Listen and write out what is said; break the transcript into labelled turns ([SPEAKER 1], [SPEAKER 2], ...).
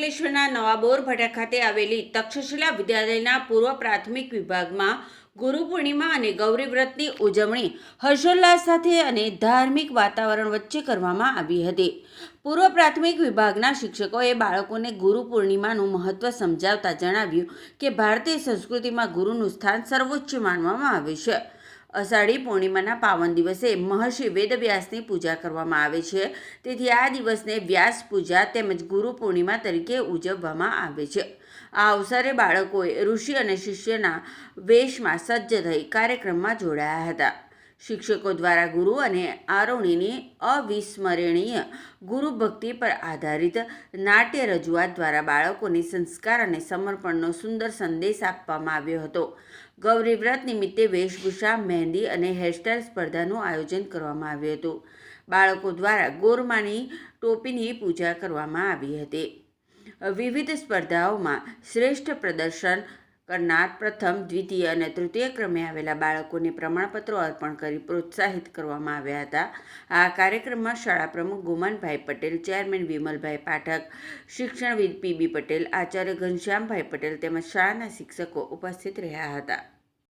[SPEAKER 1] અંકલેશ્વરના નવા બોરભાઠા ખાતે આવેલી તક્ષશિલા વિદ્યાલયના પૂર્વ પ્રાથમિક વિભાગમાં ગુરુ પૂર્ણિમા અને ગૌરી વ્રતની ઉજવણી હર્ષોલ્લાસ સાથે અને ધાર્મિક વાતાવરણ વચ્ચે કરવામાં આવી હતી. પૂર્વ પ્રાથમિક વિભાગના શિક્ષકોએ બાળકોને ગુરુ પૂર્ણિમાનું મહત્વ સમજાવતા જણાવ્યું કે ભારતીય સંસ્કૃતિમાં ગુરુનું સ્થાન સર્વોચ્ચ માનવામાં આવે છે. અષાઢી પૂર્ણિમાના પાવન દિવસે મહર્ષિ વેદવ્યાસની પૂજા કરવામાં આવે છે. તેથી આ દિવસને વ્યાસ પૂજા તેમજ ગુરુ પૂર્ણિમા તરીકે ઉજવવામાં આવે છે. આ અવસરે બાળકોએ ઋષિ અને શિષ્યના વેશમાં સજ્જ થઈ કાર્યક્રમમાં જોડાયા હતા. શિક્ષકો દ્વારા ગુરુ અને આરોણીની અવિસ્મરણીય ગુરુ ભક્તિ પર આધારિત નાટ્ય રજૂઆત દ્વારા બાળકોને સંસ્કાર અને સમર્પણનો સુંદર સંદેશ આપવામાં આવ્યો હતો. ગૌરી વ્રત નિમિત્તે વેશભૂષા, મહેંદી અને હેરસ્ટાઇલ સ્પર્ધાનું આયોજન કરવામાં આવ્યું હતું. બાળકો દ્વારા ગોરમાની ટોપીની પૂજા કરવામાં આવી હતી. વિવિધ સ્પર્ધાઓમાં શ્રેષ્ઠ પ્રદર્શન કરનાર પ્રથમ, દ્વિતીય અને તૃતીય ક્રમે આવેલા બાળકોને પ્રમાણપત્રો અર્પણ કરી પ્રોત્સાહિત કરવામાં આવ્યા હતા. આ કાર્યક્રમમાં શાળા પ્રમુખ ગોમાનભાઈ પટેલ, ચેરમેન વિમલભાઈ પાઠક, શિક્ષણવિદ પીબી પટેલ, આચાર્ય ઘનશ્યામભાઈ પટેલ તેમજ શાળાના શિક્ષકો ઉપસ્થિત રહ્યા હતા.